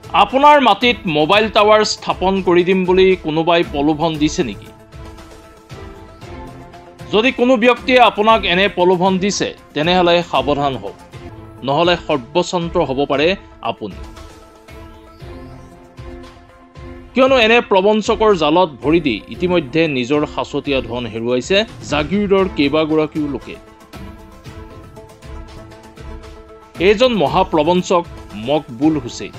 আপোনাৰ মাটিত mobile tower স্থাপন কৰি দিম বুলি কোনোবাই প্ৰলোভন দিছে নেকি? যদি কোনো ব্যক্তিয়ে আপোনাক এনে প্ৰলোভন দিছে তেনেহলে সাৱধান হওক, নহলে সৰ্বস্বান্ত হ'ব পাৰে আপুনি। কিয়নো এনে প্ৰবঞ্চকৰ জালত ভৰি দি ইতিমধ্যে নিজৰ সাঁচতীয়া ধন হেৰুৱাইছে জাগিৰোডৰ কেইবাগৰাকীও লোকে। এইজন মহাপ্ৰবঞ্চক মকবুল হুছেইন।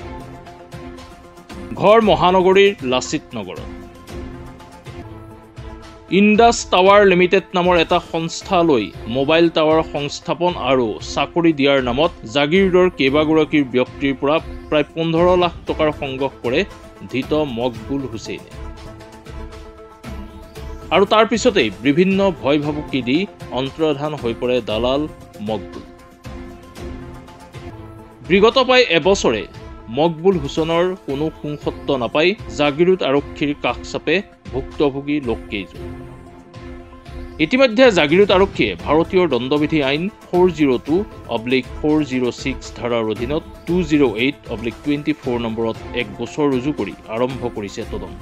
ঘৰ মহানগৰীৰ লাচিত নগৰত। ইণ্ডাছ টাৱাৰ লিমিটেড নামৰ এটা সংস্থালৈ মোবাইল টাৱাৰ সংস্থাপন আৰু চাকৰি দিয়াৰ নামত জাগিৰোডৰ কেইবাগৰাকীৰ ব্যক্তিৰ পৰা প্ৰায় 15 লাখ টকাৰ সংগ্ৰহ কৰে ধৃত মকবুল হুছেইনে। আৰু তাৰ পিছতেই বিভিন্ন ভয় ভাবুকি দি অন্তৰ্ধান হৈ পৰে দালাল মকবুল। বিগত প্ৰায় এবছৰে মকবুল হুছেইনৰ কোনো সুংসত্ব নাপাই জাগিৰোড আৰক্ষীৰ কাষ চাপে ভুক্তভোগী লোককেইজন। ইতিমধ্যে জাগিৰোড আৰক্ষীয়ে ভাৰতীয় দণ্ডবিধি আইন 402/406 ধাৰাৰ অধীনত 208/24 নম্বৰত এক গোচৰ ৰুজু কৰি আৰম্ভ কৰিছে তদন্ত।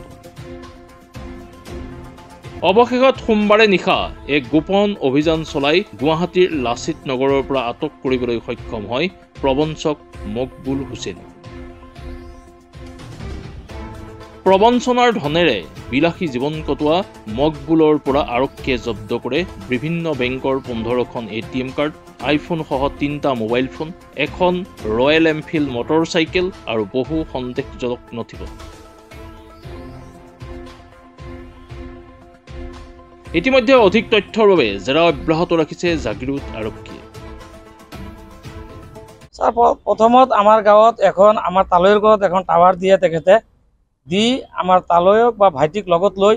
অৱশেষত সোমবাৰে নিশা এক গোপন অভিযান চলাই গুৱাহাটীৰ লাচিত নগৰৰ পৰা আটক কৰিবলৈ সক্ষম হয় প্ৰবঞ্চক মকবুল হুছেইন। প্ৰবঞ্চনাৰ ধনেৰে বিলাসী জীৱন কটোৱা মকবুলৰ পৰা আৰক্ষীয়ে জব্দ কৰে বিভিন্ন বেংকৰ 15খন ATM কাৰ্ড, আইফোন সহ 3টা মোবাইল ফোন, এখন ৰয়েল এনফিল্ড মটৰ চাইকেল আৰু বহু সন্দেহজনক নথিপত্ৰ। ইতিমধ্যে অধিক তথ্যৰ বাবে জেৰা অব্যাহত ৰাখিছে জাগিৰোড আৰক্ষীয়ে। স্যাৰ প্ৰথমত আমাৰ গাঁৱত এখন আমাৰ তালৈৰ ঘৰত এখন টাৱাৰ দিয়ে তেখেতে দি আমাৰ তালৈক বা ভাইটিক লগত লৈ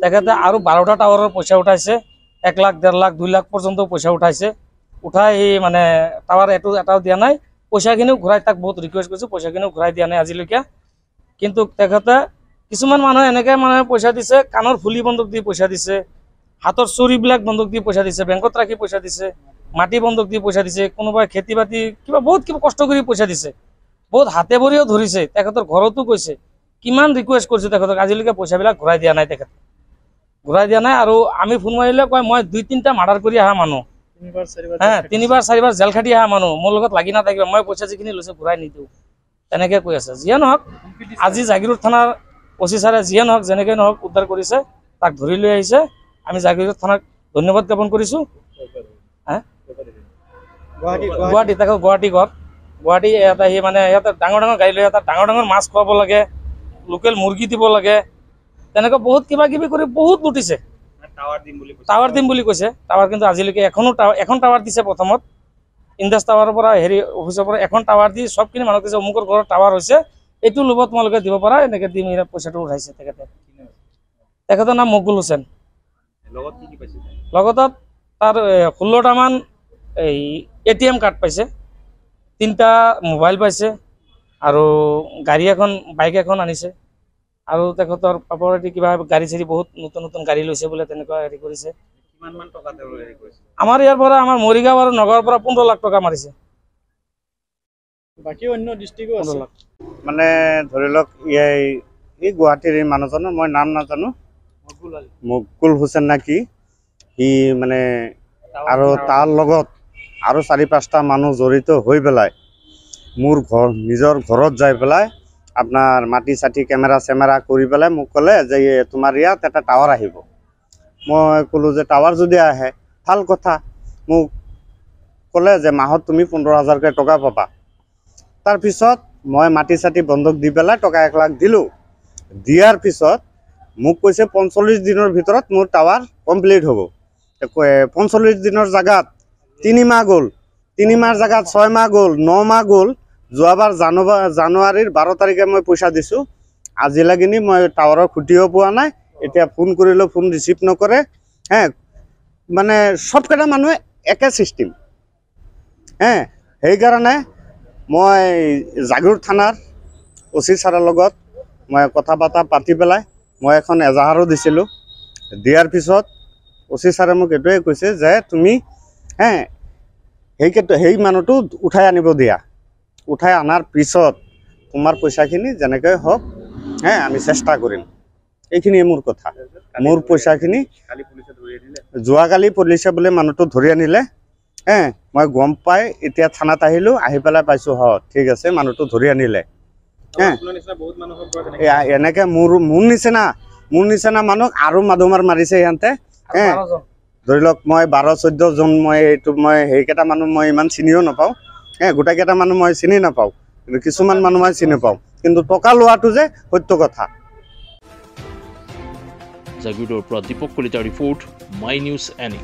তেখেতে আৰু 12টা টাৱাৰৰ পইচা উঠাইছে। 1 লাখ 1.5 লাখ 2 লাখ পৰ্যন্ত পইচা উঠাইছে। উঠাই এই মানে টাৱাৰ এটাও দিয়া নাই। পইচাখিনিও ঘূৰাই তাক বহুত ৰিকুয়েস্ট কৰিছো, পইচাখিনিও ঘূৰাই দিয়া নাই আজিলৈকে। কিন্তু তেখেতে কিছুমান মানুহে এনেকৈ মানুহে পইচা দিছে, কাণৰ ফুলি বন্ধক দি পইচা দিছে, হাতৰ চুৰিবিলাক বন্ধক দি পইচা দিছে, বেংকত ৰাখি পইচা দিছে, মাটি বন্ধক দি পইচা দিছে, কোনোবাই খেতি বাতি বহুত কষ্ট কৰি পইচা দিছে, বহুত হাতে ভৰিও ধৰিছে, তেখেতৰ ঘৰতো গৈছে, কিমান ৰিকুয়েস্ট কৰিছে তেখেতক, আজিলৈকে পইচাবিলাক ঘূৰাই দিয়া নাই। তেখেতে ঘূৰাই দিয়া নাই। আৰু আমি ফোন মাৰিলে কয় মই 2-3টা মাৰ্ডাৰ কৰি অহা মানুহ, 3-4 জেল খাটি অহা মানুহ, মোৰ লগত লাগি নাথাকিব, মই পইচা যিখিনি লৈছে ঘূৰাই নিদিওঁ, তেনেকৈ কৈ আছে। যিয়ে নহওক আজি জাগিৰোড থানাৰ OC ছাৰে যিয়ে নহওক যেনেকৈ নহওক উদ্ধাৰ কৰিছে, তাক ধৰি লৈ আহিছে। আমি জাগিৰোড থানাক ধন্যবাদ জ্ঞাপন কৰিছোঁ। গুৱাহাটী তাকে গুৱাহাটী ঘৰ গুৱাহাটী এটা সি মানে ইয়াতে ডাঙৰ গাড়ী লৈ এটা ডাঙৰ মাছ খুৱাব লাগে, লোকেল মুৰ্গী দিব লাগে, তেনেকৈ বহুত কিবা কিবি কৰি বহুত লুটিছে। টাৱাৰ দিম বুলি কৈছে। টাৱাৰ কিন্তু আজিলৈকে এখন টাৱাৰ দিছে। প্ৰথমত ইণ্ডাছ টাৱাৰৰ পৰা অফিচৰ পৰা এখন টাৱাৰ দি সবখিনি মানুহক দিছে, অমুকৰ ঘৰত টাৱাৰ হৈছে, এইটো লোভত তোমালোকে দিব পাৰা, এনেকৈ দি পইচাটো উঠাইছে তেখেতে। তেখেতৰ নাম মকবুল হুছেইন। লগত তাৰ 16টামান এই ATM কাৰ্ড পাইছে, 3টা মোবাইল পাইছে, আৰু গাড়ী এখন বাইক এখন আনিছে। আৰু তেখেতৰ প্ৰপাৰ্টি কিবা গাড়ী চাড়ী বহুত নতুন গাড়ী লৈছে বোলে, তেনেকুৱা হেৰি কৰিছে। আমাৰ ইয়াৰ পৰা আমাৰ মৰিগাঁও আৰু নগাঁৱৰ পৰা 15 লাখ টকা মাৰিছে। বাকী অন্য ডিষ্ট্ৰিক্টও আছে। মানে ধৰি লওক এই গুৱাহাটীৰ এই মানুহজনৰ মই নাম নাজানো, মকবুল হুছেইন না কি, সি মানে আৰু তাৰ লগত আৰু 4-5টা মানুহ জড়িত হৈ পেলাই মোৰ নিজৰ ঘৰত যাই পেলাই আপোনাৰ মাটি চাটি কেমেৰা চেমেৰা কৰি পেলাই মোক ক'লে যে তোমাৰ ইয়াত এটা টাৱাৰ আহিব। মই ক'লোঁ যে টাৱাৰ যদি আহে ভাল কথা। মোক ক'লে যে মাহত তুমি 15,000কৈ টকা পাবা। তাৰপিছত মই মাটি চাটি বন্ধক দি পেলাই টকা 1 লাখ দিলোঁ। দিয়াৰ পিছত মোক কৈছে 45 দিনৰ ভিতৰত মোৰ টাৱাৰ কমপ্লিট হ'ব। 45 দিনৰ জাগাত 3 মাহ গ'ল, 3 মাহৰ জাগাত 6 মাহ গ'ল, 9 মাহ গ'ল। যোৱাবাৰ জানুৱাৰীৰ 12 তাৰিখে মই পইচা দিছোঁ, আজিলৈকে মই টাৱাৰৰ খুঁটিও পোৱা নাই। এতিয়া ফোন কৰিলেও ফোন ৰিচিভ নকৰে। মানে সবকেইটা মানুহে একে চিষ্টেম। সেইকাৰণে মই জাগিৰোড থানাৰ OC ছাৰৰ লগত মই কথা বতৰা পাতি পেলাই মই এখন এজাহাৰো দিছিলোঁ। দিয়াৰ পিছত OC ছাৰে মোক এইটোৱে কৈছে যে তুমি সেই মানুহটো উঠাই আনিব দিয়া। উঠাই অনাৰ পিছত তোমাৰ পইচাখিনি যেনেকৈ হওক আমি চেষ্টা কৰিম এইখিনিয়ে মোৰ কথা মোৰ পইচাখিনি যোৱাকালি পুলিচে বোলে মানুহটো ধৰি আনিলে মই গম পাই এতিয়া থানাত আহিলোঁ আহি পেলাই পাইছোঁ ঠিক আছে মানুহটো ধৰি আনিলে এনেকৈ মোৰ নিচিনা মানুহক আৰু মাধুমাৰ মাৰিছে সিহঁতে ধৰি লওক মই 12-14 জন মই এইটো মই সেইকেইটা মানুহ মই ইমান চিনিও নাপাওঁ গোটেইকেইটা মানুহ মই চিনি নাপাওঁ কিন্তু কিছুমান মানুহ মই চিনি পাওঁ কিন্তু টকা লোৱাটো যে সত্য কথা জাগিৰোডৰ পৰা দীপক কলিতাৰ ৰিপৰ্ট মাই নিউজ এনি